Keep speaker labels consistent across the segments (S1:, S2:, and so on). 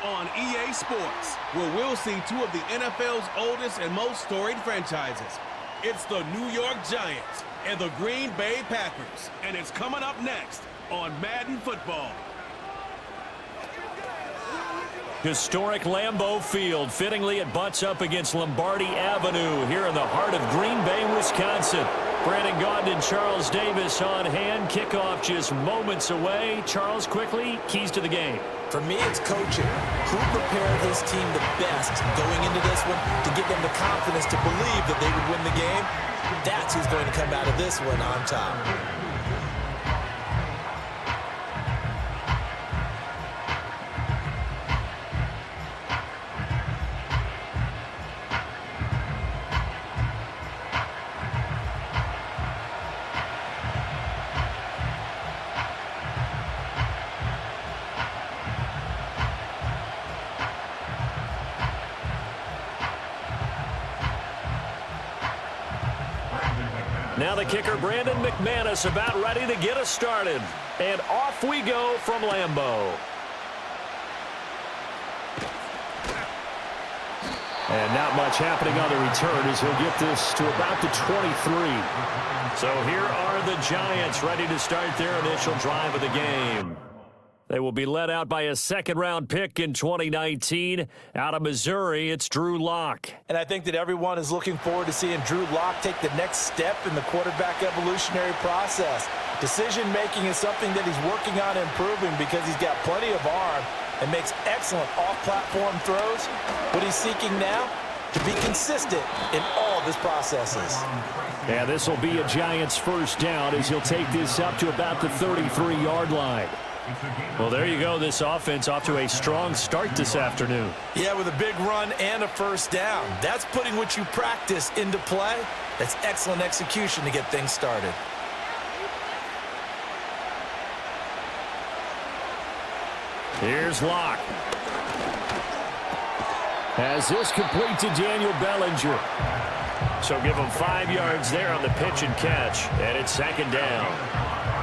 S1: on EA Sports, where we'll see two of the NFL's oldest and most storied franchises. It's the New York Giants and the Green Bay Packers, and it's coming up next on Madden Football.
S2: Historic Lambeau Field. Fittingly, it butts up against Lombardi Avenue here in the heart of Green Bay, Wisconsin. Brandon Gaudin and Charles Davis on hand. Kickoff just moments away. Charles, quickly, keys to the game.
S3: For me, it's coaching. Who prepared his team the best going into this one to give them the confidence to believe that they would win the game? That's who's going to come out of this one on top.
S2: Now the kicker, Brandon McManus, about ready to get us started. And off we go from Lambeau. And not much happening on the return as he'll get this to about the 23. So here are the Giants ready to start their initial drive of the game. They will be led out by a second-round pick in 2019. Out of Missouri, it's Drew Lock.
S3: And I think that everyone is looking forward to seeing Drew Lock take the next step in the quarterback evolutionary process. Decision-making is something that he's working on improving because he's got plenty of arm and makes excellent off-platform throws. What he's seeking now, to be consistent in all of his processes.
S2: And this will be a Giants first down as he'll take this up to about the 33-yard line. Well, there you go. This offense off to a strong start this afternoon.
S3: Yeah, with a big run and a first down. That's putting what you practice into play. That's excellent execution to get things started.
S2: Here's Locke. As this complete to Daniel Bellinger. So give him 5 yards there on the pitch and catch. And it's second down.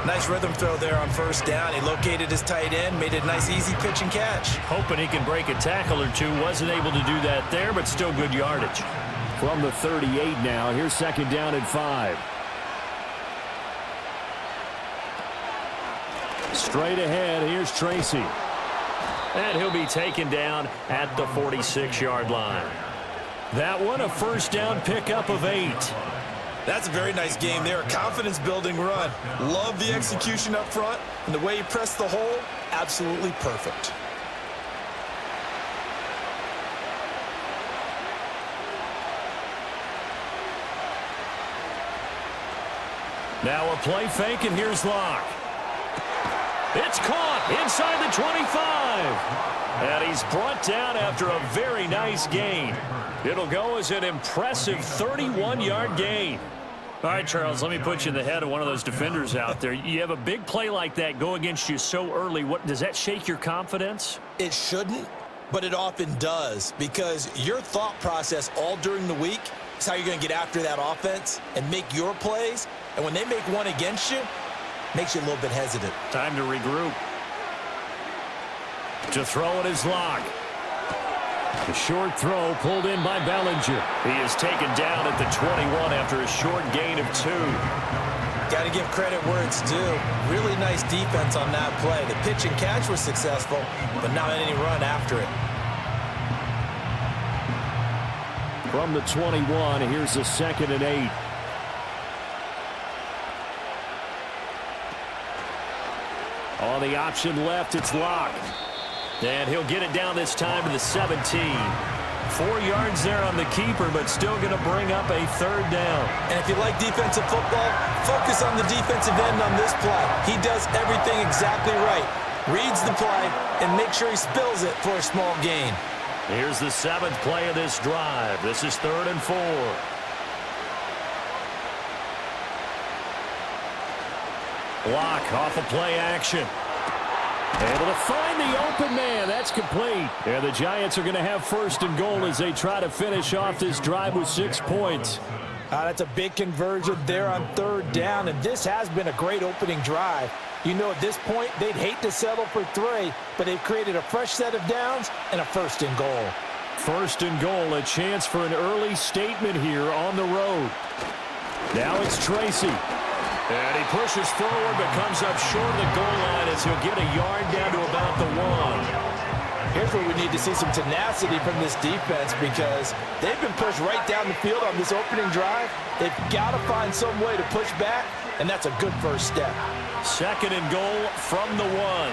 S3: Nice rhythm throw there on first down. He located his tight end, made it a nice, easy pitch and catch.
S2: Hoping he can break a tackle or two. Wasn't able to do that there, but still good yardage. From the 38 now, here's second down and 5. Straight ahead, here's Tracy. And he'll be taken down at the 46-yard line. That one, a first down pickup of 8.
S3: That's a very nice game there. A confidence-building run. Love the execution up front. And the way he pressed the hole, absolutely perfect.
S2: Now a play fake, and here's Locke. It's caught inside the 25. And he's brought down after a very nice gain. It'll go as an impressive 31-yard gain. All right, Charles, let me put you in the head of one of those defenders out there. You have a big play like that go against you so early. What does that shake your confidence?
S3: It shouldn't, but it often does, because your thought process all during the week is how you're going to get after that offense and make your plays. And when they make one against you, makes you a little bit hesitant.
S2: Time to regroup. To throw it is Locke. The short throw pulled in by Bellinger. He is taken down at the 21 after a short gain of 2.
S3: Got to give credit where it's due. Really nice defense on that play. The pitch and catch was successful, but not any run after it.
S2: From the 21, here's the second and 8. On the option left, it's Locke. And he'll get it down this time to the 17. 4 yards there on the keeper, but still going to bring up a third down.
S3: And if you like defensive football, focus on the defensive end on this play. He does everything exactly right. Reads the play and makes sure he spills it for a small gain.
S2: Here's the 7th play of this drive. This is 3rd and 4. Locke off of play action. Able to find the open man. That's complete. And the Giants are going to have 1st and goal as they try to finish off this drive with 6 points.
S3: That's a big conversion there on 3rd down, and this has been a great opening drive. You know at this point, they'd hate to settle for 3, but they've created a fresh set of downs and a 1st and goal.
S2: 1st and goal, a chance for an early statement here on the road. Now it's Tracy. And he pushes forward but comes up short of the goal line as he'll get a yard down to about the 1.
S3: Here's where we need to see some tenacity from this defense because they've been pushed right down the field on this opening drive. They've got to find some way to push back, and that's a good first step.
S2: 2nd and goal from the 1.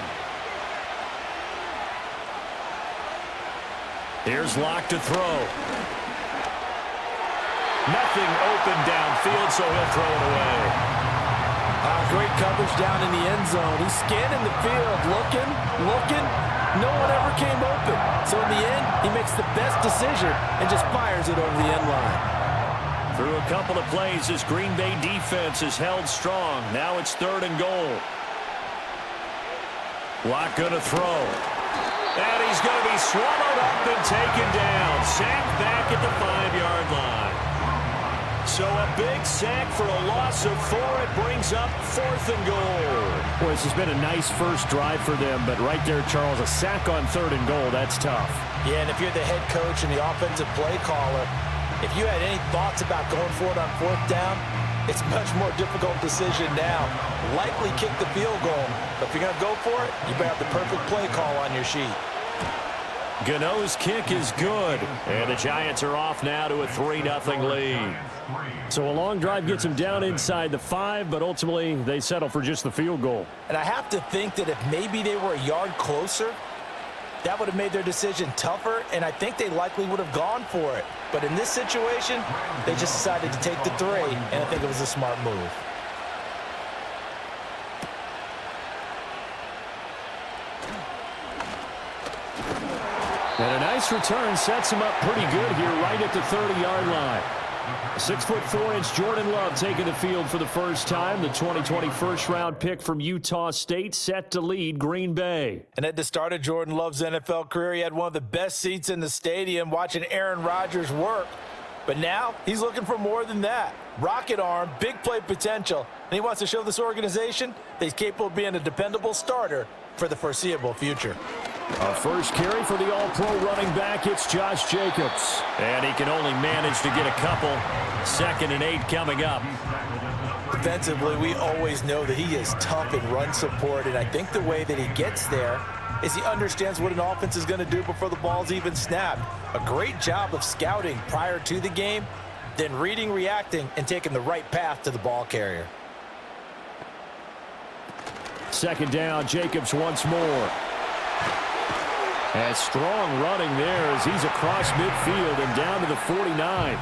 S2: Here's Locke to throw. Nothing open downfield, so he'll throw it away.
S3: Great coverage down in the end zone. He's scanning the field, looking. No one ever came open. So in the end, he makes the best decision and just fires it over the end line.
S2: Through a couple of plays, this Green Bay defense is held strong. Now it's 3rd and goal. Locke going to throw. And he's going to be swallowed up and taken down. Sacked back at the 5-yard line. So a big sack for a loss of 4. It brings up 4th and goal.
S4: Boy, this has been a nice first drive for them, but right there, Charles, a sack on 3rd and goal, that's tough.
S3: Yeah, and if you're the head coach and the offensive play caller, if you had any thoughts about going for it on 4th down, it's a much more difficult decision now. Likely kick the field goal, but if you're going to go for it, you better have the perfect play call on your sheet.
S2: Gano's kick is good, and the Giants are off now to a 3-0 lead.
S4: So a long drive gets them down inside the 5, but ultimately they settle for just the field goal.
S3: And I have to think that if maybe they were a yard closer, that would have made their decision tougher, and I think they likely would have gone for it. But in this situation, they just decided to take the 3, and I think it was a smart move.
S4: And a nice return sets him up pretty good here right at the 30-yard line. 6'4" Jordan Love taking the field for the first time. The 2020 first-round pick from Utah State set to lead Green Bay.
S3: And at the start of Jordan Love's NFL career, he had one of the best seats in the stadium watching Aaron Rodgers work. But now he's looking for more than that. Rocket arm, big play potential, and he wants to show this organization that he's capable of being a dependable starter for the foreseeable future.
S2: A first carry for the all-pro running back. It's Josh Jacobs. And he can only manage to get a couple. 2nd and 8 coming up.
S3: Defensively, we always know that he is tough in run support, and I think the way that he gets there is he understands what an offense is going to do before the ball's even snapped. A great job of scouting prior to the game, then reading, reacting, and taking the right path to the ball carrier.
S2: 2nd down, Jacobs once more. And strong running there as he's across midfield and down to the 49.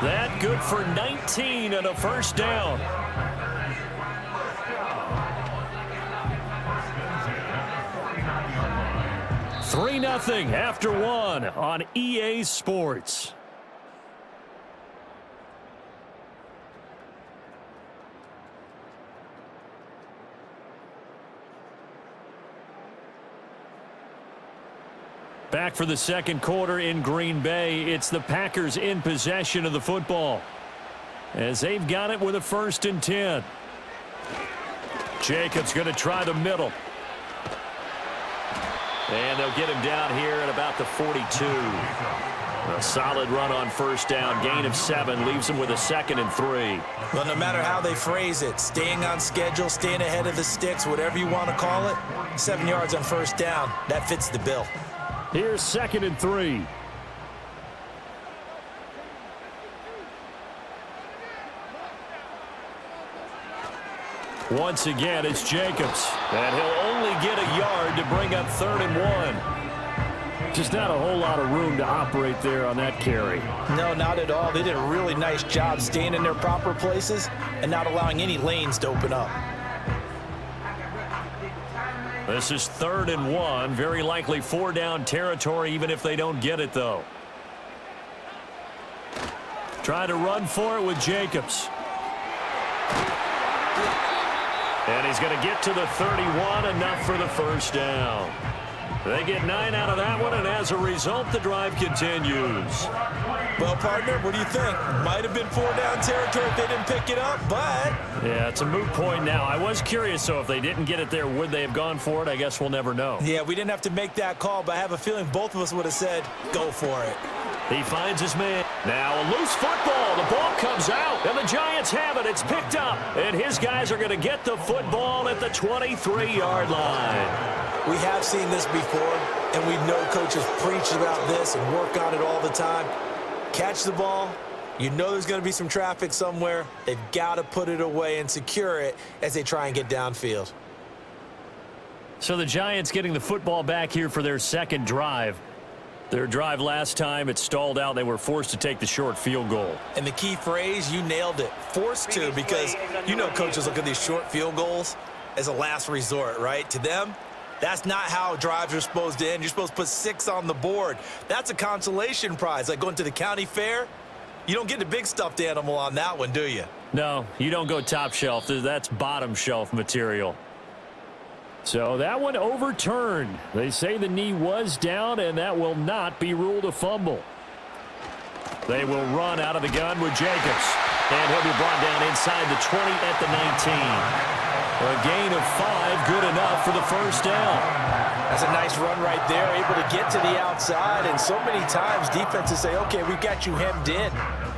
S2: That good for 19 and a first down. Three 3-0 after 1 on EA Sports. Back for the second quarter in Green Bay. It's the Packers in possession of the football as they've got it with a 1st and 10. Jacobs going to try the middle. And they'll get him down here at about the 42. A solid run on 1st down. Gain of 7 leaves him with a 2nd and 3.
S3: Well, no matter how they phrase it, staying on schedule, staying ahead of the sticks, whatever you want to call it, 7 yards on 1st down, that fits the bill.
S2: Here's 2nd and 3. Once again, it's Jacobs. And he'll only get a yard to bring up 3rd and 1. Just not a whole lot of room to operate there on that carry.
S3: No, not at all. They did a really nice job staying in their proper places and not allowing any lanes to open up.
S2: This is 3rd and 1. Very likely 4-down territory, even if they don't get it, though. Try to run for it with Jacobs. And he's going to get to the 31, enough for the 1st down. They get 9 out of that one, and as a result, the drive continues.
S3: Well, partner, what do you think? Might have been 4-down territory if they didn't pick it up, but...
S4: Yeah, it's a moot point now. I was curious, so if they didn't get it there, would they have gone for it? I guess we'll never know.
S3: Yeah, we didn't have to make that call, but I have a feeling both of us would have said, go for it.
S4: He finds his man. Now a loose football. The ball comes out, and the Giants have it. It's picked up, and his guys are going to get the football at the 23-yard line.
S3: We have seen this before, and we know coaches preach about this and work on it all the time. Catch the ball. You know there's going to be some traffic somewhere. They've got to put it away and secure it as they try and get downfield.
S4: So the Giants getting the football back here for their second drive. Their drive last time, it stalled out. They were forced to take the short field goal.
S3: And the key phrase, you nailed it, forced to, because you know coaches look at these short field goals as a last resort, right? To them, that's not how drives are supposed to end. You're supposed to put 6 on the board. That's a consolation prize. Like going to the county fair, you don't get the big stuffed animal on that one, do you?
S4: No, you don't go top shelf. That's bottom shelf material. So that one overturned. They say the knee was down, and that will not be ruled a fumble. They will run out of the gun with Jacobs. And he'll be brought down inside the 20 at the 19. A gain of 5, good enough for the first down.
S3: That's a nice run right there, able to get to the outside. And so many times defenses say, okay, we've got you hemmed in.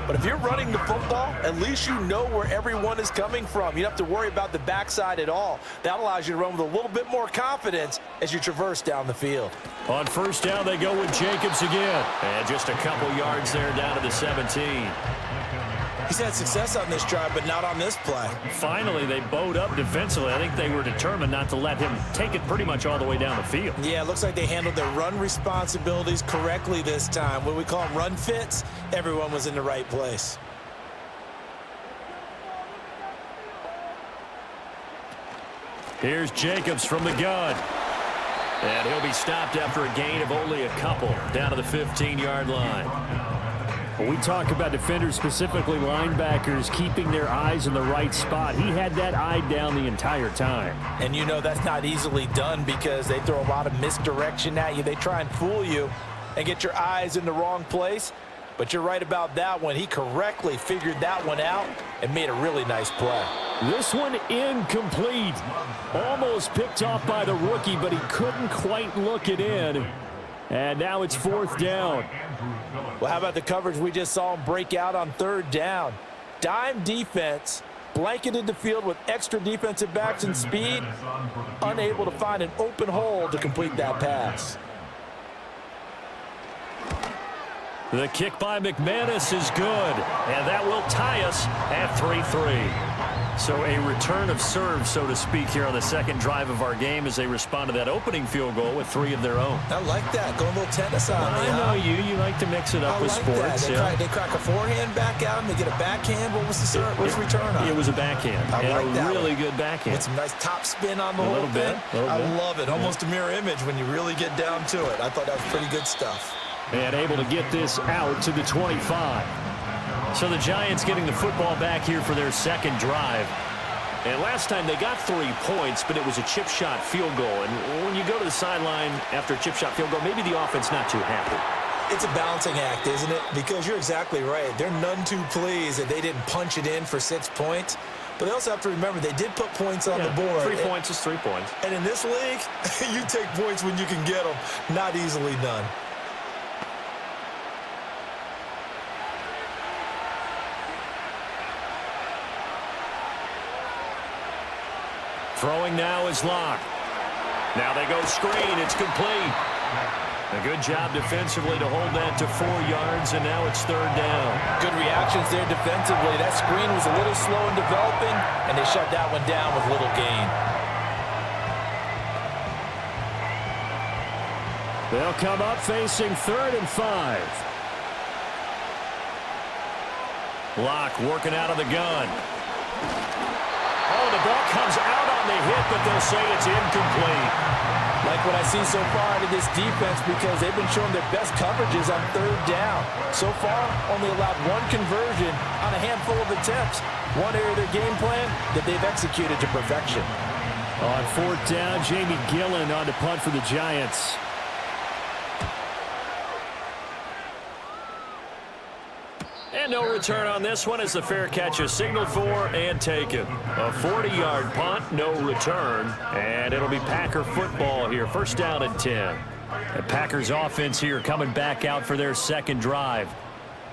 S3: But if you're running the football, at least you know where everyone is coming from. You don't have to worry about the backside at all. That allows you to run with a little bit more confidence as you traverse down the field.
S4: On first down, they go with Jacobs again. And just a couple yards there down to the 17.
S3: He's had success on this drive, but not on this play.
S4: Finally, they bowed up defensively. I think they were determined not to let him take it pretty much all the way down the field.
S3: Yeah, it looks like they handled their run responsibilities correctly this time. When we call them run fits, everyone was in the right place.
S4: Here's Jacobs from the gun. And he'll be stopped after a gain of only a couple down to the 15-yard line. When we talk about defenders, specifically linebackers, keeping their eyes in the right spot, he had that eye down the entire time.
S3: And you know that's not easily done because they throw a lot of misdirection at you. They try and fool you and get your eyes in the wrong place. But you're right about that one. He correctly figured that one out and made a really nice play.
S4: This one incomplete. Almost picked off by the rookie, but he couldn't quite look it in. And now it's fourth down.
S3: Well, how about the coverage we just saw him break out on third down? Dime defense, blanketed the field with extra defensive backs and speed, unable to find an open hole to complete that pass.
S4: The kick by McManus is good, and that will tie us at 3-3. So a return of serve, so to speak, here on the second drive of our game as they respond to that opening field goal with 3 of their own.
S3: I like that. Going a little tennis on me.
S4: I know you like to mix it up with sports.
S3: They crack a forehand back at him. They get a backhand. What was the serve? What's the return on?
S4: It was a backhand.
S3: I like that.
S4: Really good backhand.
S3: With some nice top spin on the whole thing. I love it. Almost a mirror image when you really get down to it. I thought that was pretty good stuff.
S4: And able to get this out to the 25. So the Giants getting the football back here for their second drive. And last time they got 3 points, but it was a chip shot field goal. And when you go to the sideline after a chip shot field goal, maybe the offense not too happy.
S3: It's a balancing act, isn't it? Because you're exactly right. They're none too pleased that they didn't punch it in for 6 points. But they also have to remember they did put points on the board.
S4: 3 points is 3 points.
S3: And in this league, you take points when you can get them. Not easily done.
S4: Throwing now is Locke. Now they go screen. It's complete. A good job defensively to hold that to 4 yards, and now it's third down.
S3: Good reactions there defensively. That screen was a little slow in developing, and they shut that one down with little gain.
S4: They'll come up facing 3rd and 5. Locke working out of the gun. Oh, the ball comes out on the hit, but they'll say it's incomplete.
S3: Like what I see so far out of this defense because they've been showing their best coverages on third down. So far, only allowed 1 conversion on a handful of attempts. One area of their game plan that they've executed to perfection.
S4: On 4th down, Jamie Gillen on to punt for the Giants.
S2: And no return on this one as the fair catch is signaled for and taken. A 40-yard punt, no return. And it'll be Packer football here. First down and 10. The Packers offense here coming back out for their second drive.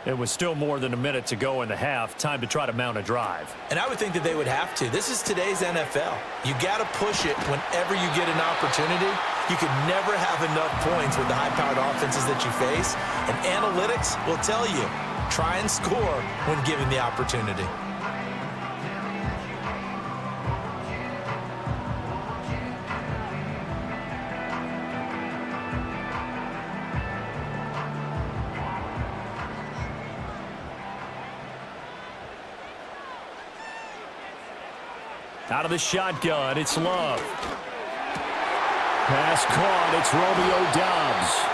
S2: It was still more than a minute to go in the half. Time to try to mount a drive.
S3: And I would think that they would have to. This is today's NFL. You got to push it whenever you get an opportunity. You can never have enough points with the high-powered offenses that you face. And analytics will tell you, try and score when given the opportunity.
S2: Out of the shotgun, it's Love. Pass caught, it's Romeo Doubs.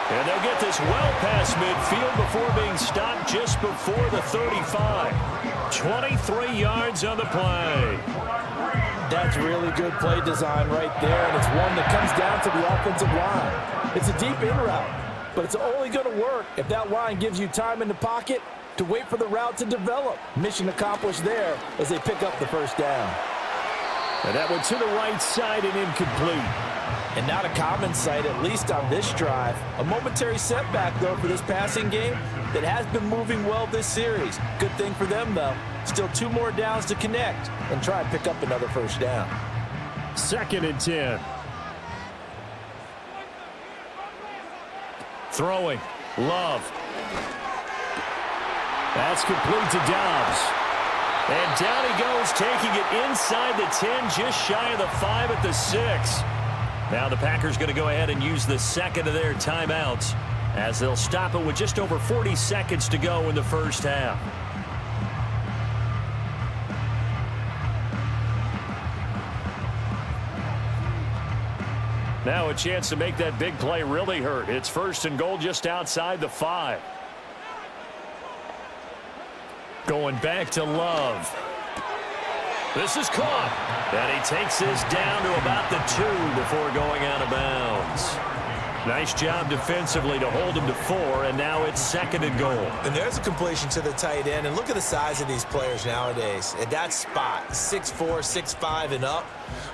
S2: And they'll get this well past midfield before being stopped just before the 35. 23 yards on the play.
S3: That's really good play design right there, and it's one that comes down to the offensive line. It's a deep in route, but it's only going to work if that line gives you time in the pocket to wait for the route to develop. Mission accomplished there as they pick up the first down.
S2: And that one to the right side and incomplete.
S3: And not a common sight, at least on this drive. A momentary setback, though, for this passing game that has been moving well this series. Good thing for them, though. Still 2 more downs to connect and try and pick up another first down.
S2: Second and 10. Throwing. Love. That's complete to Doubs. And down he goes, taking it inside the 10, just shy of the 5 at the 6. Now the Packers going to go ahead and use the second of their timeouts as they'll stop it with just over 40 seconds to go in the first half. Now a chance to make that big play really hurt. It's first and goal just outside the 5. Going back to Love. This is caught. And he takes this down to about the 2 before going out of bounds. Nice job defensively to hold him to 4, and now it's second and goal.
S3: And there's a completion to the tight end, and look at the size of these players nowadays. At that spot, 6'4", 6'5", and up.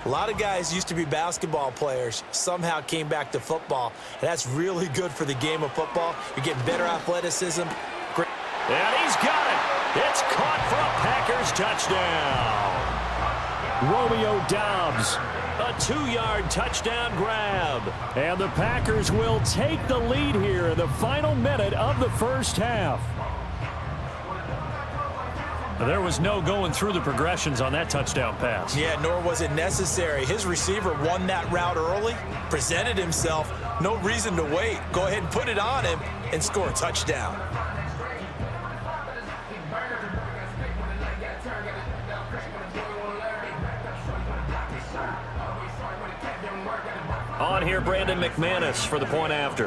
S3: A lot of guys used to be basketball players, somehow came back to football, and that's really good for the game of football. You're getting better athleticism. Great.
S2: And he's got it. It's caught for a Packers touchdown. Romeo Doubs, a 2-yard touchdown grab. And the Packers will take the lead here in the final minute of the first half. There was no going through the progressions on that touchdown pass.
S3: Yeah, nor was it necessary. His receiver won that route early, presented himself. No reason to wait. Go ahead and put it on him and score a touchdown.
S2: On here, Brandon McManus for the point after.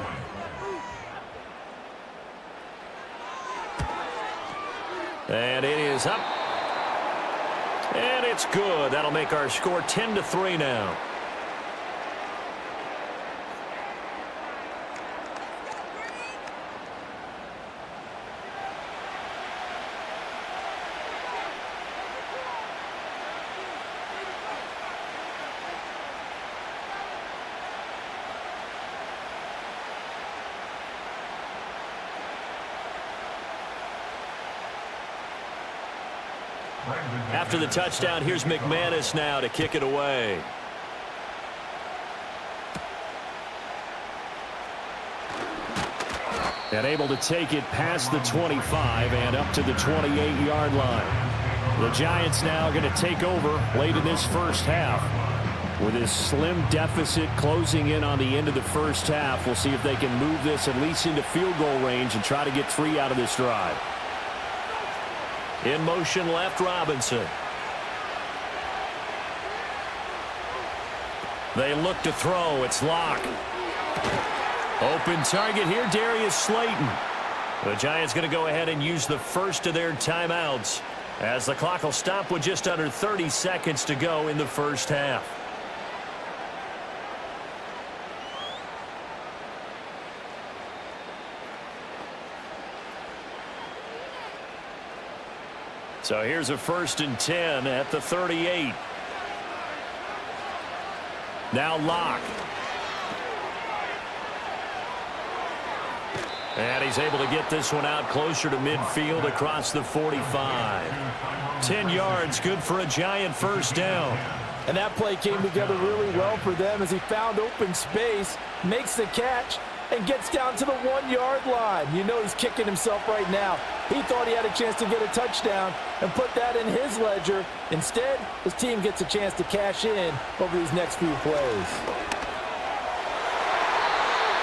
S2: And it is up. And it's good. That'll make our score 10-3 now. After the touchdown, here's McManus now to kick it away. And able to take it past the 25 and up to the 28-yard line. The Giants now going to take over late in this first half. With this slim deficit closing in on the end of the first half, we'll see if they can move this at least into field goal range and try to get 3 out of this drive. In motion left, Robinson. They look to throw. It's Locke. Open target here, Darius Slayton. The Giants going to go ahead and use the first of their timeouts as the clock will stop with just under 30 seconds to go in the first half. So here's a 1st and 10 at the 38. Now Locke. And he's able to get this one out closer to midfield across the 45. 10 yards, good for a Giant 1st down.
S3: And that play came together really well for them as he found open space, makes the catch, and gets down to the 1-yard line. You know he's kicking himself right now. He thought he had a chance to get a touchdown and put that in his ledger. Instead, his team gets a chance to cash in over these next few plays.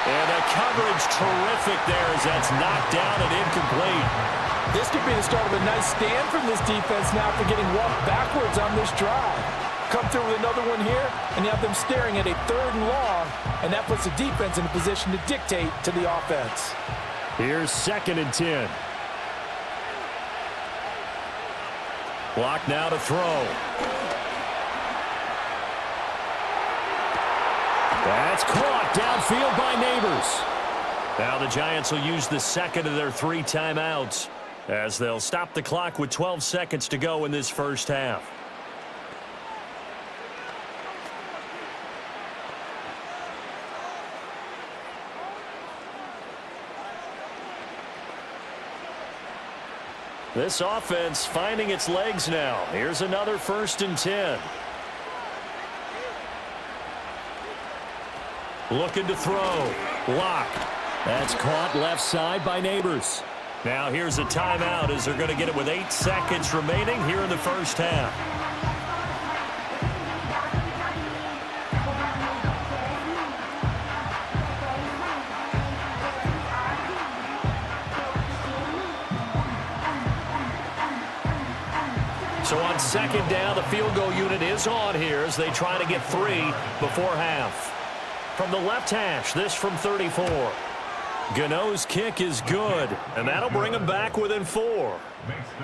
S2: And the coverage terrific there as that's knocked down and incomplete.
S3: This could be the start of a nice stand from this defense now for getting walked backwards on this drive. Come through with another one here, and you have them staring at a 3rd and long, and that puts the defense in a position to dictate to the offense.
S2: Here's 2nd and 10. Block now to throw. That's caught downfield by Neighbors. Now the Giants will use the 2nd of their 3 timeouts as they'll stop the clock with 12 seconds to go in this 1st half. This offense finding its legs now. Here's another 1st and 10. Looking to throw. Locke. That's caught left side by Neighbors. Now here's a timeout as they're going to get it with 8 seconds remaining here in the 1st half. So on 2nd down, the field goal unit is on here as they try to get 3 before half. From the left hash, this from 34. Gano's kick is good, and that'll bring them back within 4.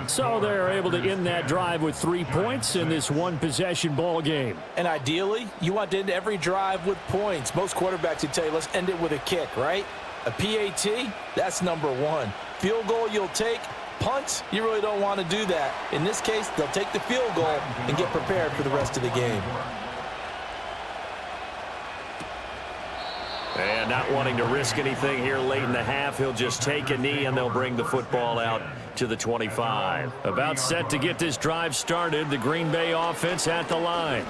S4: So they're able to end that drive with 3 points in this one-possession ball game.
S3: And ideally, you want to end every drive with points. Most quarterbacks would tell you, let's end it with a kick, right? A PAT, that's number 1. Field goal you'll take. Punts, you really don't want to do that. In this case, they'll take the field goal and get prepared for the rest of the game.
S2: And not wanting to risk anything here late in the half, he'll just take a knee and they'll bring the football out to the 25. About set to get this drive started, the Green Bay offense at the line.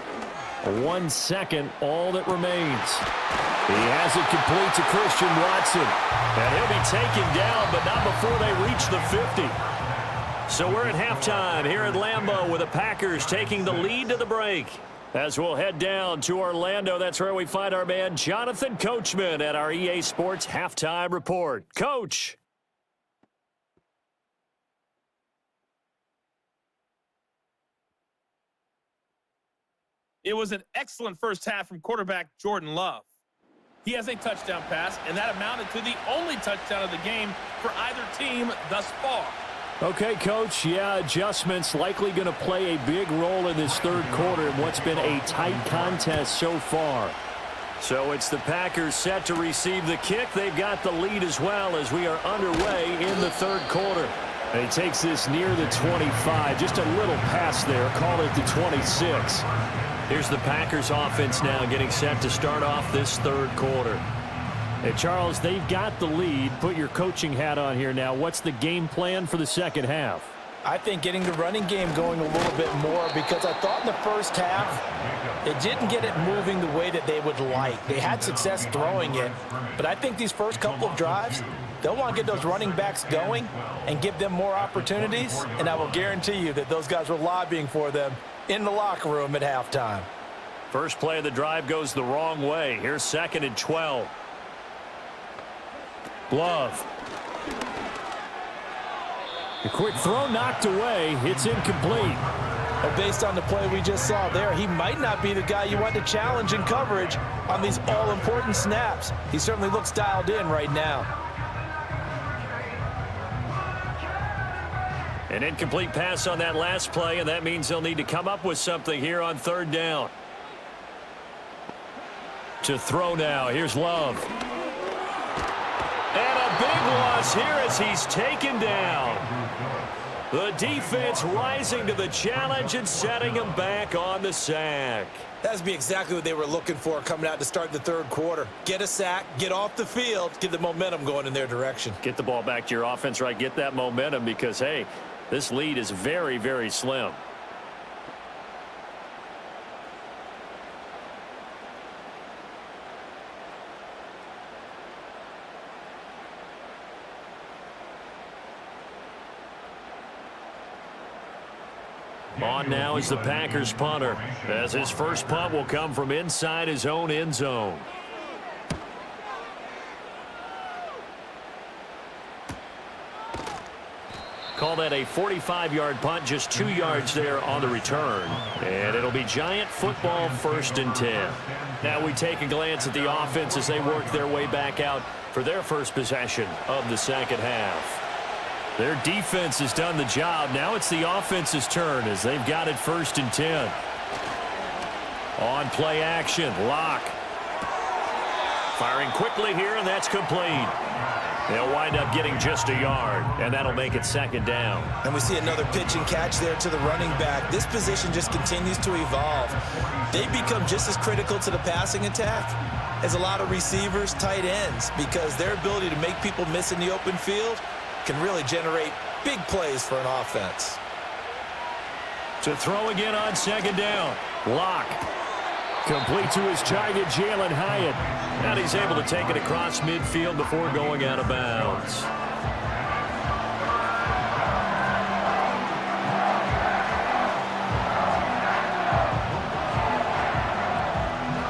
S2: 1 second, all that remains. He has it complete to Christian Watson. And he'll be taken down, but not before they reach the 50. So we're at halftime here at Lambeau with the Packers taking the lead to the break. As we'll head down to Orlando, that's where we find our man Jonathan Coachman at our EA Sports Halftime Report. Coach.
S5: It was an excellent 1st half from quarterback Jordan Love. He has a touchdown pass, and that amounted to the only touchdown of the game for either team thus far.
S4: Okay, Coach, yeah, adjustments likely going to play a big role in this 3rd quarter in what's been a tight contest so far.
S2: So it's the Packers set to receive the kick. They've got the lead as well as we are underway in the 3rd quarter.
S4: And he takes this near the 25. Just a little pass there. Call it the 26.
S2: Here's the Packers offense now getting set to start off this 3rd quarter.
S4: Hey, Charles, they've got the lead. Put your coaching hat on here now. What's the game plan for the 2nd half?
S3: I think getting the running game going a little bit more because I thought in the 1st half it didn't get it moving the way that they would like. They had success throwing it, but I think these first couple of drives, they'll want to get those running backs going and give them more opportunities, and I will guarantee you that those guys were lobbying for them in the locker room at halftime.
S2: First play of the drive goes the wrong way. Here's 2nd and 12. Love.
S4: A quick throw knocked away. It's incomplete.
S3: But based on the play we just saw there, he might not be the guy you want to challenge in coverage on these all-important snaps. He certainly looks dialed in right now.
S2: An incomplete pass on that last play, and that means they'll need to come up with something here on 3rd down. To throw now. Here's Love. And a big loss here as he's taken down. The defense rising to the challenge and setting him back on the sack.
S3: That would be exactly what they were looking for coming out to start the third quarter. Get a sack, get off the field, get the momentum going in their direction.
S2: Get the ball back to your offense, right? Get that momentum because, hey, this lead is very, very slim. On now is the Packers punter, as his first punt will come from inside his own end zone. Call that a 45-yard punt, just 2 yards there on the return. And it'll be Giant football, 1st and 10. Now we take a glance at the offense as they work their way back out for their first possession of the second half. Their defense has done the job. Now it's the offense's turn as they've got it 1st and 10. On play action, Locke. Firing quickly here, and that's complete. They'll wind up getting just a yard, and that'll make it 2nd down.
S3: And we see another pitch and catch there to the running back. This position just continues to evolve. They become just as critical to the passing attack as a lot of receivers, tight ends, because their ability to make people miss in the open field can really generate big plays for an offense.
S2: To throw again on 2nd down. Locke. Complete to his target, Jalen Hyatt. And he's able to take it across midfield before going out of bounds.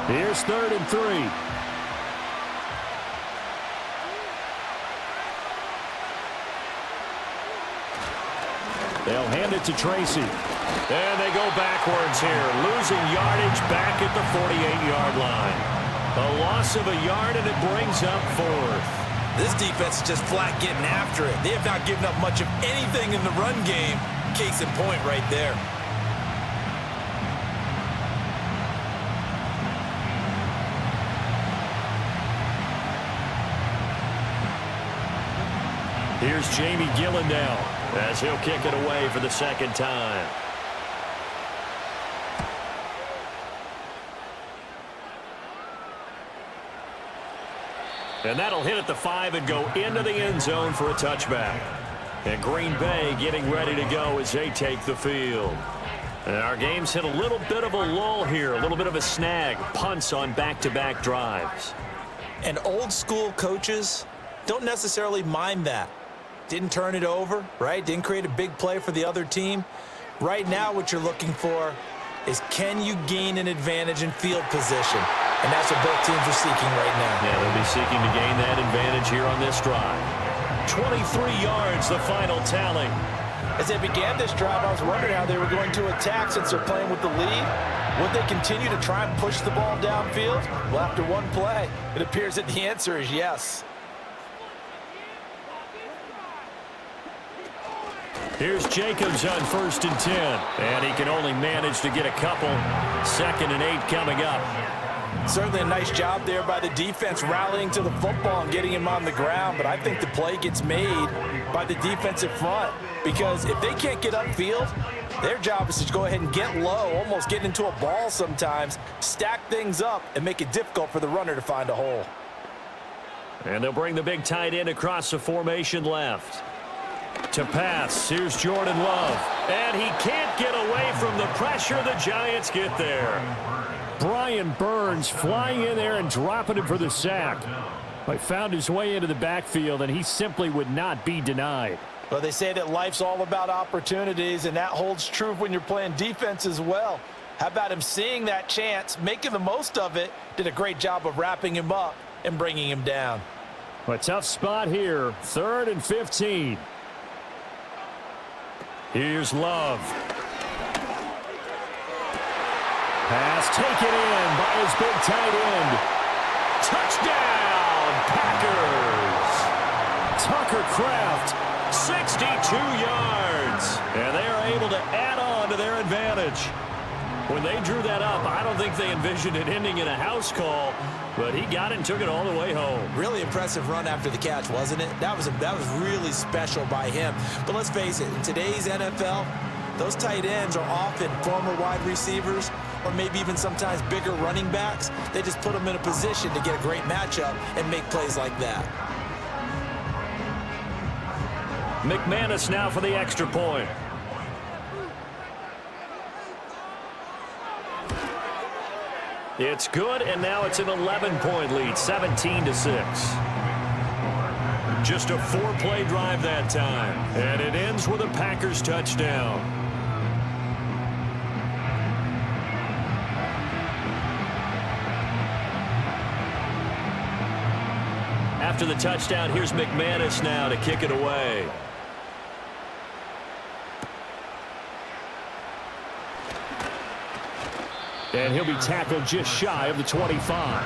S2: Here's 3rd and 3. They'll hand it to Tracy. And they go backwards here, losing yardage back at the 48-yard line. A loss of a yard, and it brings up 4th.
S3: This defense is just flat getting after it. They have not given up much of anything in the run game. Case in point right there.
S2: Here's Jamie Gillen now, as he'll kick it away for the 2nd time. And that'll hit at the 5 and go into the end zone for a touchback. And Green Bay getting ready to go as they take the field. And our game's hit a little bit of a lull here, a little bit of a snag. Punts on back-to-back drives.
S3: And old school coaches don't necessarily mind that. Didn't turn it over, right? Didn't create a big play for the other team. Right now what you're looking for is, can you gain an advantage in field position? And that's what both teams are seeking right now.
S2: Yeah, they'll be seeking to gain that advantage here on this drive. 23 yards, the final tally.
S3: As they began this drive, I was wondering how they were going to attack since they're playing with the lead. Would they continue to try and push the ball downfield? Well, after one play, it appears that the answer is yes.
S2: Here's Jacobs on 1st and 10. And he can only manage to get a couple. 2nd and 8 coming up.
S3: Certainly a nice job there by the defense rallying to the football and getting him on the ground, but I think the play gets made by the defensive front, because if they can't get upfield, their job is to go ahead and get low, almost get into a ball sometimes, stack things up, and make it difficult for the runner to find a hole.
S2: And they'll bring the big tight end across the formation left. To pass, here's Jordan Love. And he can't get away from the pressure. The Giants get there.
S4: Brian Burns flying in there and dropping him for the sack. He found his way into the backfield, and he simply would not be denied.
S3: Well, they say that life's all about opportunities, and that holds true when you're playing defense as well. How about him seeing that chance, making the most of it, did a great job of wrapping him up and bringing him down.
S4: A tough spot here, 3rd and 15.
S2: Here's Love.
S4: Pass taken in by his big tight end.
S2: Touchdown, Packers! Tucker Kraft, 62 yards. And they are able to add on to their advantage. When they drew that up, I don't think they envisioned it ending in a house call, but he got it and took it all the way home.
S3: Really impressive run after the catch, wasn't it? That was really special by him. But let's face it, in today's NFL, those tight ends are often former wide receivers or maybe even sometimes bigger running backs. They just put them in a position to get a great matchup and make plays like that.
S2: McManus now for the extra point. It's good, and now it's an 11-point lead, 17-6. Just a 4-play drive that time, and it ends with a Packers touchdown. After the touchdown, here's McManus now to kick it away. And he'll be tackled just shy of the 25.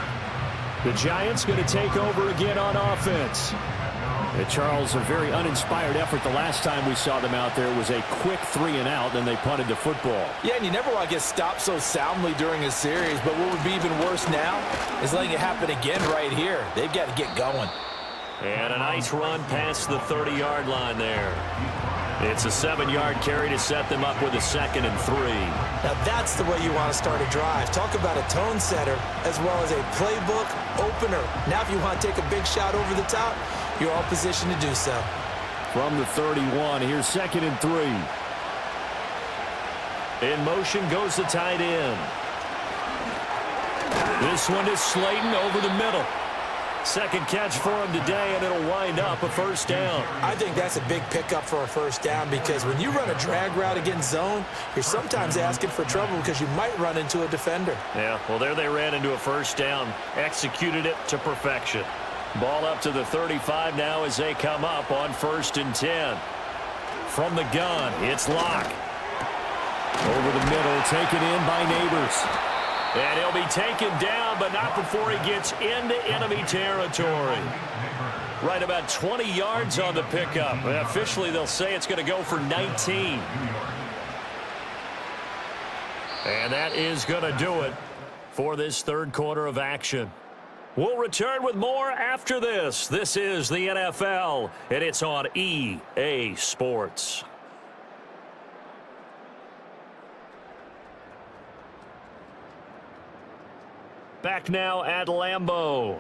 S2: The Giants going to take over again on offense. And Charles, a very uninspired effort the last time we saw them out there was a quick 3-and-out, then they punted the football.
S3: Yeah, and you never want to get stopped so soundly during a series, but what would be even worse now is letting it happen again right here. They've got to get going.
S2: And a nice run past the 30-yard line there. It's a 7-yard carry to set them up with a 2nd and 3.
S3: Now that's the way you want to start a drive. Talk about a tone setter as well as a playbook opener. Now if you want to take a big shot over the top, you're all positioned to do so.
S2: From the 31, here's 2nd and 3. In motion goes the tight end. This one is Slayton over the middle. Second catch for him today, and it'll wind up a first down.
S3: I think that's a big pickup for a first down because when you run a drag route against zone, you're sometimes asking for trouble because you might run into a defender.
S2: Yeah, well, there they ran into a first down, executed it to perfection. Ball up to the 35 now as they come up on 1st and 10. From the gun, it's Locke. Over the middle, taken in by Neighbors. And he'll be taken down, but not before he gets into enemy territory. Right about 20 yards on the pickup. Officially, they'll say it's going to go for 19. And that is going to do it for this third quarter of action. We'll return with more after this. This is the NFL, and it's on EA Sports. Back now at Lambeau.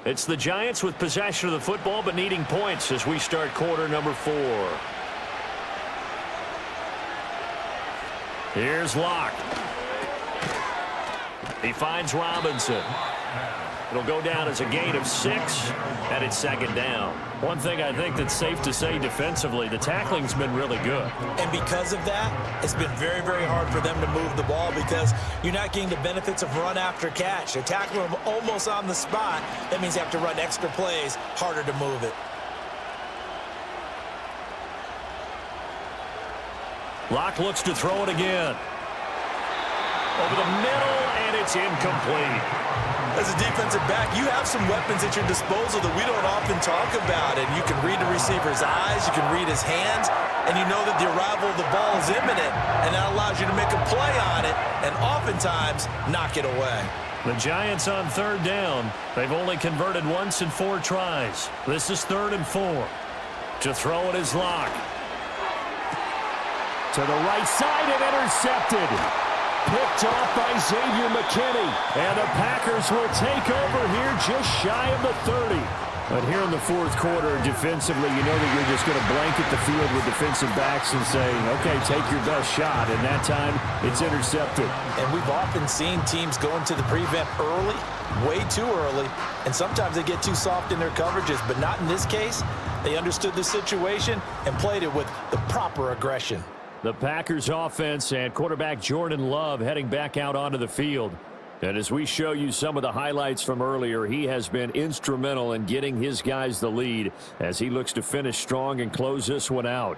S2: It's the Giants with possession of the football but needing points as we start quarter number 4. Here's Locke. He finds Robinson. It'll go down as a gain of 6, and it's 2nd down. One thing I think that's safe to say defensively, the tackling's been really good.
S3: And because of that, it's been very, very hard for them to move the ball because you're not getting the benefits of run after catch. They're tackling them almost on the spot. That means you have to run extra plays, harder to move it.
S2: Locke looks to throw it again. Over the middle, and it's incomplete.
S3: As a defensive back, you have some weapons at your disposal that we don't often talk about. And you can read the receiver's eyes, you can read his hands, and you know that the arrival of the ball is imminent. And that allows you to make a play on it and oftentimes knock it away.
S2: The Giants on 3rd down. They've only converted once in 4 tries. This is 3rd and 4. To throw it is Locke. To the right side and intercepted. Picked off by Xavier McKinney. And the Packers will take over here just shy of the 30. But here in the 4th quarter, defensively, you know that you're just going to blanket the field with defensive backs and say, okay, take your best shot. And that time, it's intercepted.
S3: And we've often seen teams go into the prevent early, way too early, and sometimes they get too soft in their coverages. But not in this case. They understood the situation and played it with the proper aggression.
S2: The Packers offense and quarterback Jordan Love heading back out onto the field. And as we show you some of the highlights from earlier, he has been instrumental in getting his guys the lead as he looks to finish strong and close this one out.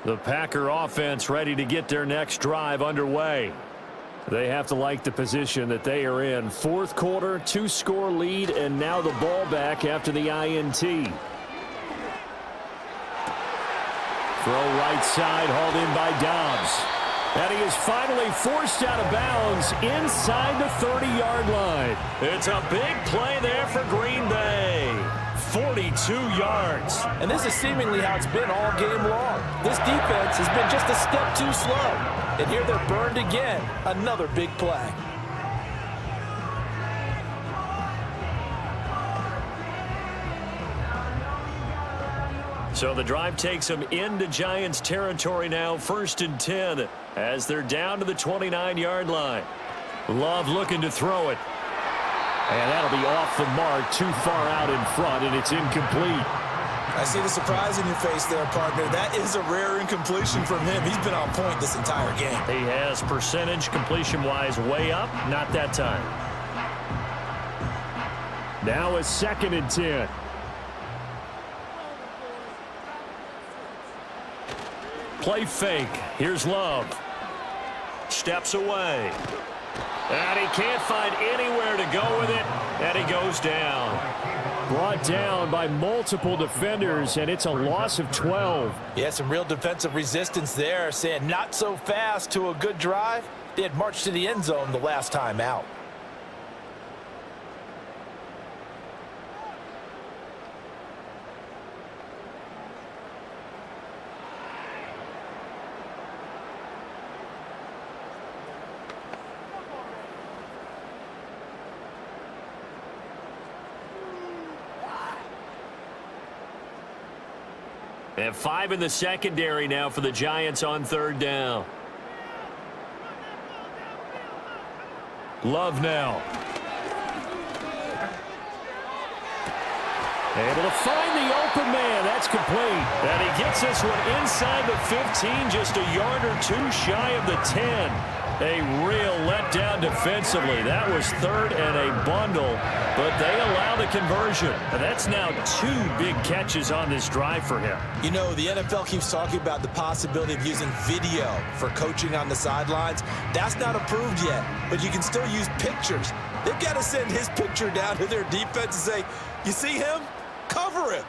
S2: The Packer offense ready to get their next drive underway. They have to like the position that they are in. 4th quarter, 2-score lead, and now the ball back after the INT.
S4: Throw right side, hauled in by Dobbs. And he is finally forced out of bounds inside the 30-yard line. It's a big play there for Green Bay. 42 yards.
S3: And this is seemingly how it's been all game long. This defense has been just a step too slow. And here they're burned again. Another big play.
S2: So the drive takes them into Giants territory now, 1st and 10, as they're down to the 29-yard line.
S4: Love looking to throw it. And that'll be off the mark, too far out in front, and it's incomplete.
S3: I see the surprise in your face there, partner. That is a rare incompletion from him. He's been on point this entire game.
S2: He has percentage completion-wise way up, not that time.
S4: Now a 2nd and 10.
S2: Play fake. Here's Love. Steps away. And he can't find anywhere to go with it, and he goes down.
S4: Brought down by multiple defenders, and it's a loss of 12.
S3: Yeah, some real defensive resistance there, saying not so fast to a good drive. They had marched to the end zone the last time out.
S2: And 5 in the secondary now for the Giants on 3rd down.
S4: Love now. Able to find the open man. That's complete.
S2: And he gets this one inside the 15, just a yard or two shy of the 10. A real letdown defensively. That was 3rd and a bundle, but they allow the conversion. And that's now 2 big catches on this drive for him.
S3: You know, the NFL keeps talking about the possibility of using video for coaching on the sidelines. That's not approved yet, but you can still use pictures. They've got to send his picture down to their defense and say, you see him? Cover him.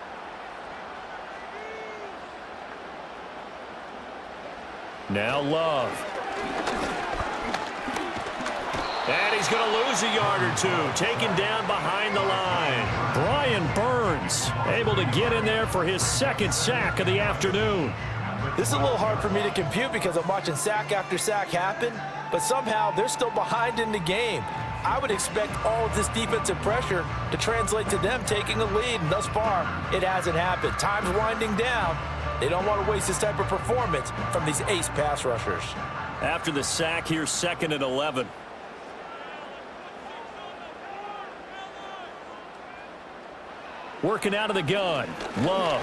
S2: Now Love. And he's going to lose a yard or two, taken down behind the line.
S4: Brian Burns able to get in there for his 2nd sack of the afternoon.
S3: This is a little hard for me to compute because I'm watching sack after sack happen, but somehow they're still behind in the game. I would expect all of this defensive pressure to translate to them taking a lead, and thus far, it hasn't happened. Time's winding down. They don't want to waste this type of performance from these ace pass rushers.
S2: After the sack, here's 2nd and 11.
S4: Working out of the gun. Love.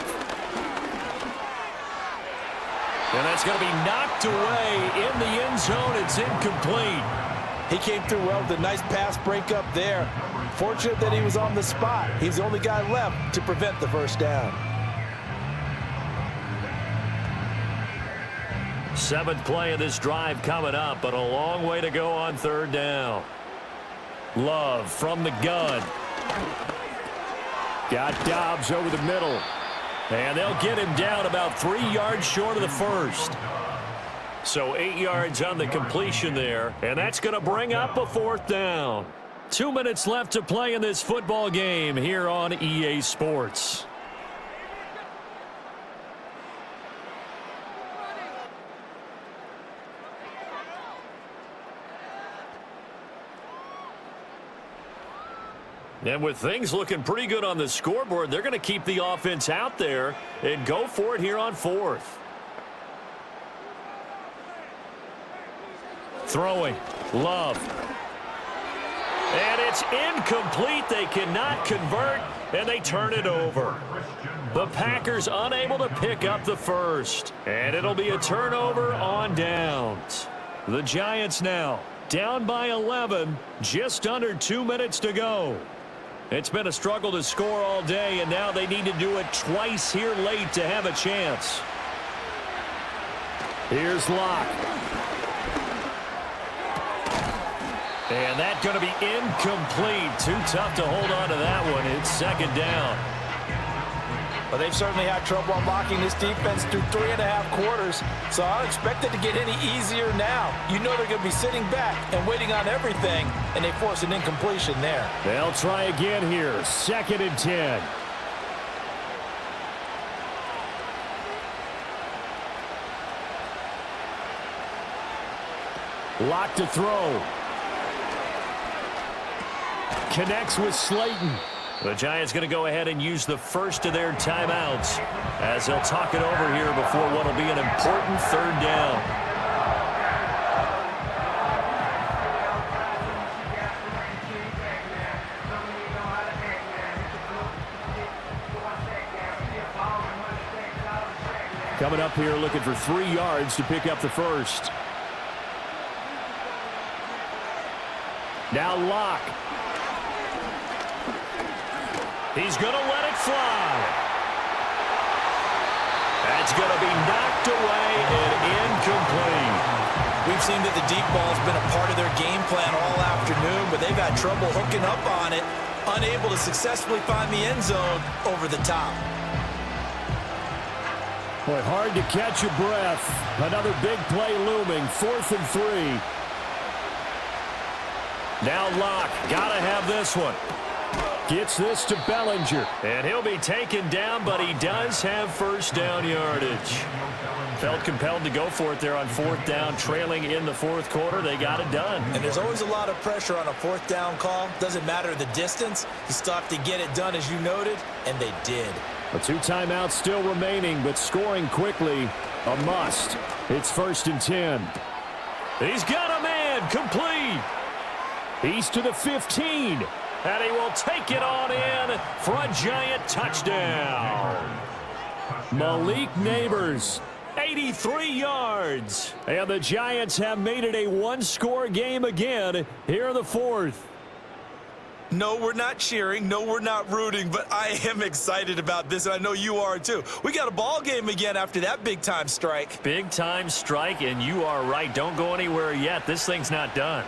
S2: And that's going to be knocked away in the end zone. It's incomplete.
S3: He came through well with a nice pass breakup there. Fortunate that he was on the spot. He's the only guy left to prevent the first down.
S2: 7th play of this drive coming up, but a long way to go on 3rd down.
S4: Love from the gun. Got Dobbs over the middle.
S2: And they'll get him down about 3 yards short of the first. So 8 yards on the completion there, and that's going to bring up a 4th down. 2 minutes left to play in this football game here on EA Sports. And with things looking pretty good on the scoreboard, they're going to keep the offense out there and go for it here on 4th.
S4: Throwing. Love.
S2: And it's incomplete. They cannot convert, and they turn it over. The Packers unable to pick up the first, and it'll be a turnover on downs. The Giants now down by 11, just under 2 minutes to go. It's been a struggle to score all day, and now they need to do it twice here late to have a chance.
S4: Here's Locke.
S2: And that's going to be incomplete. Too tough to hold on to that one. It's 2nd down.
S3: Well, they've certainly had trouble unlocking this defense through 3.5 quarters, so I don't expect it to get any easier now. You know they're going to be sitting back and waiting on everything, and they force an incompletion there.
S4: They'll try again here. 2nd and 10. Lock to throw. Connects with Slayton.
S2: The Giants going to go ahead and use the first of their timeouts as they'll talk it over here before what will be an important 3rd down.
S4: Coming up here looking for 3 yards to pick up the first. Now Locke.
S2: He's going to let it fly. That's going to be knocked away and incomplete.
S3: We've seen that the deep ball has been a part of their game plan all afternoon, but they've had trouble hooking up on it, unable to successfully find the end zone over the top.
S4: Boy, hard to catch your breath. Another big play looming. 4th and 3.
S2: Now Locke, got to have this one.
S4: Gets this to Bellinger.
S2: And he'll be taken down, but he does have first down yardage. Felt compelled to go for it there on 4th down, trailing in the 4th quarter. They got it done.
S3: And there's always a lot of pressure on a 4th down call. Doesn't matter the distance. You still have to get it done, as you noted, and they did.
S4: 2 timeouts still remaining, but scoring quickly, a must. It's 1st and 10.
S2: He's got a man, complete.
S4: He's to the 15.
S2: And he will take it on in for a Giant touchdown.
S4: Malik Neighbors.
S2: 83 yards.
S4: And the Giants have made it a 1-score game again here in the 4th.
S3: No, we're not cheering. No, we're not rooting, but I am excited about this, and I know you are too. We got a ball game again after that big-time strike.
S2: Big-time strike, and you are right. Don't go anywhere yet. This thing's not done.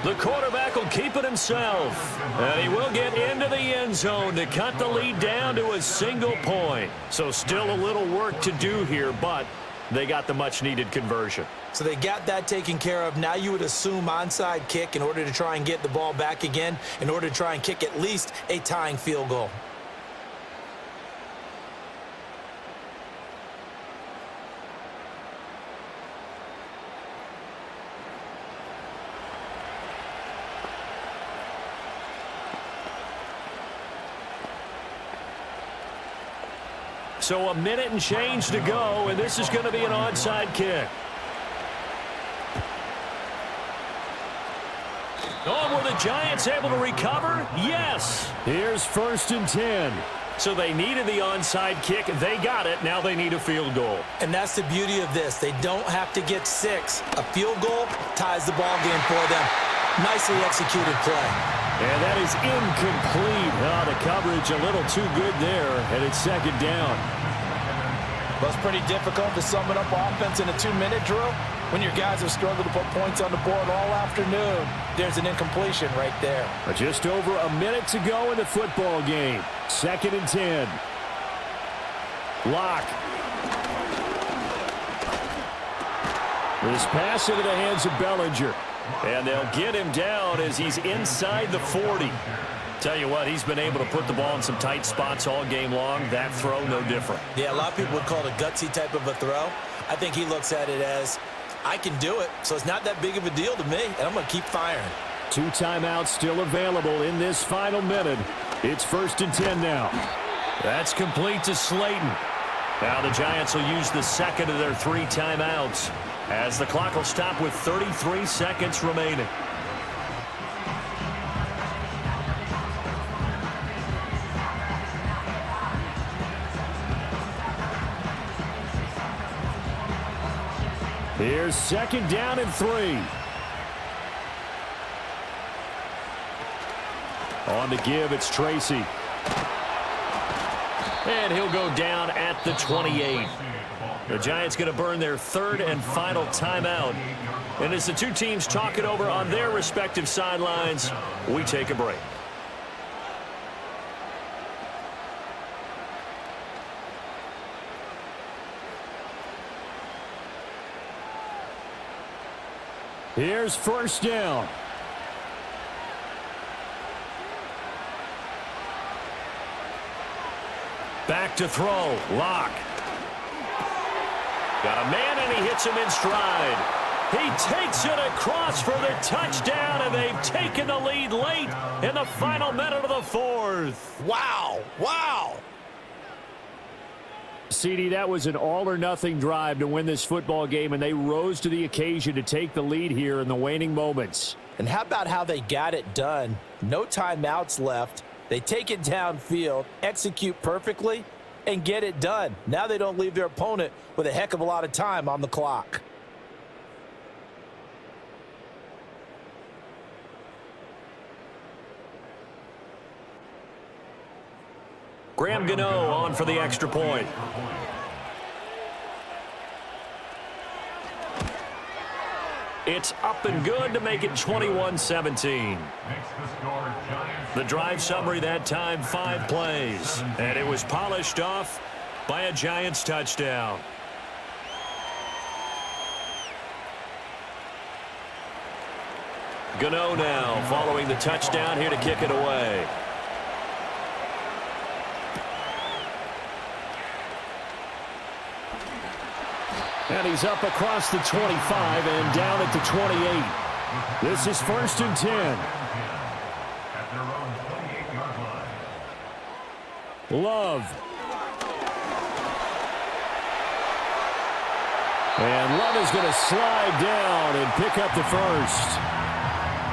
S2: The quarterback will keep it himself, and he will get into the end zone to cut the lead down to a single point. So still a little work to do here, but they got the much-needed conversion.
S3: So they got that taken care of. Now you would assume onside kick in order to try and get the ball back again, in order to try and kick at least a tying field goal.
S2: So a minute and change to go, and this is going to be an onside kick. Oh, were the Giants able to recover? Yes.
S4: Here's 1st and 10.
S2: So they needed the onside kick. They got it. Now they need a field goal.
S3: And that's the beauty of this. They don't have to get 6. A field goal ties the ball game for them. Nicely executed play.
S4: And that is incomplete. Oh, the coverage a little too good there, and it's 2nd down.
S3: Well, it's pretty difficult to sum it up offense in a 2-minute drill when your guys have struggled to put points on the board all afternoon. There's an incompletion right there.
S4: Just over a minute to go in the football game. 2nd and 10. Locke. This pass into the hands of Bellinger.
S2: And they'll get him down as he's inside the 40. Tell you what, he's been able to put the ball in some tight spots all game long. That throw, no different.
S3: Yeah, a lot of people would call it a gutsy type of a throw. I think he looks at it as, I can do it, so it's not that big of a deal to me, and I'm going to keep firing.
S4: 2 timeouts still available in this final minute. It's 1st and 10 now.
S2: That's complete to Slayton. Now the Giants will use the 2nd of their 3 timeouts as the clock will stop with 33 seconds remaining.
S4: Here's 2nd down and 3. On the give, it's Tracy.
S2: And he'll go down at the 28. The Giants going to burn their 3rd and final timeout. And as the two teams talk it over on their respective sidelines, we take a break.
S4: Here's first down. Back to throw. Lock. Got a man, and he hits him in stride. He takes it across for the touchdown, and they've taken the lead late in the final minute of the fourth.
S3: Wow. Wow.
S4: CD, that was an all-or-nothing drive to win this football game, and they rose to the occasion to take the lead here in the waning moments.
S3: And how about how they got it done? No timeouts left. They take it downfield, execute perfectly, and get it done. Now they don't leave their opponent with a heck of a lot of time on the clock.
S4: Graham Gano on for the extra point. It's up and good to make it 21-17. The drive summary that time, 5 plays. And it was polished off by a Giants touchdown. Gano now following the touchdown here to kick it away. And he's up across the 25 and down at the 28. This is first and 10. Love. And Love is going to slide down and pick up the first.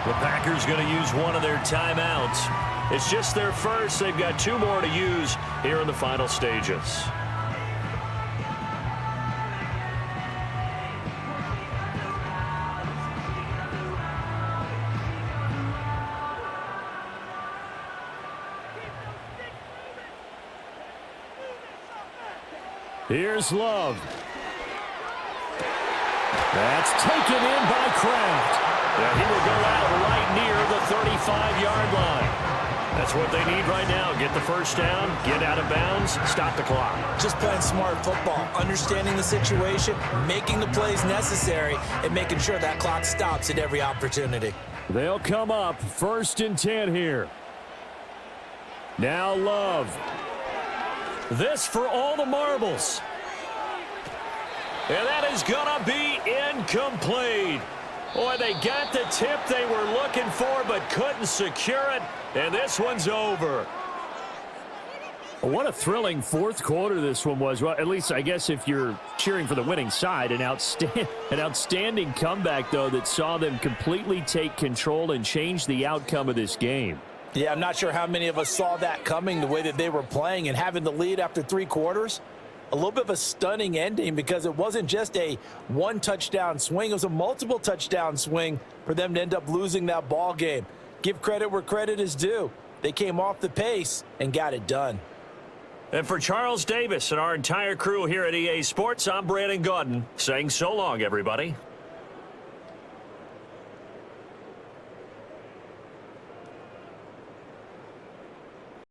S4: The Packers going to use one of their timeouts. It's just their first. They've got 2 more to use here in the final stages. Here's Love. That's taken in by Kraft. Yeah, he will go out right near the 35-yard line. That's what they need right now. Get the first down, get out of bounds, stop the clock.
S3: Just playing smart football, understanding the situation, making the plays necessary, and making sure that clock stops at every opportunity.
S4: They'll come up first and 10 here. Now Love. This for all the marbles. And that is going to be incomplete. Boy, they got the tip they were looking for but couldn't secure it. And this one's over. What a thrilling fourth quarter this one was. Well, at least I guess if you're cheering for the winning side, an outstanding comeback, though, that saw them completely take control and change the outcome of this game.
S3: Yeah, I'm not sure how many of us saw that coming, the way that they were playing and having the lead after 3 quarters. A little bit of a stunning ending because it wasn't just a 1-touchdown swing. It was a multiple touchdown swing for them to end up losing that ball game. Give credit where credit is due. They came off the pace and got it done.
S4: And for Charles Davis and our entire crew here at EA Sports, I'm Brandon Gaudin saying so long, everybody.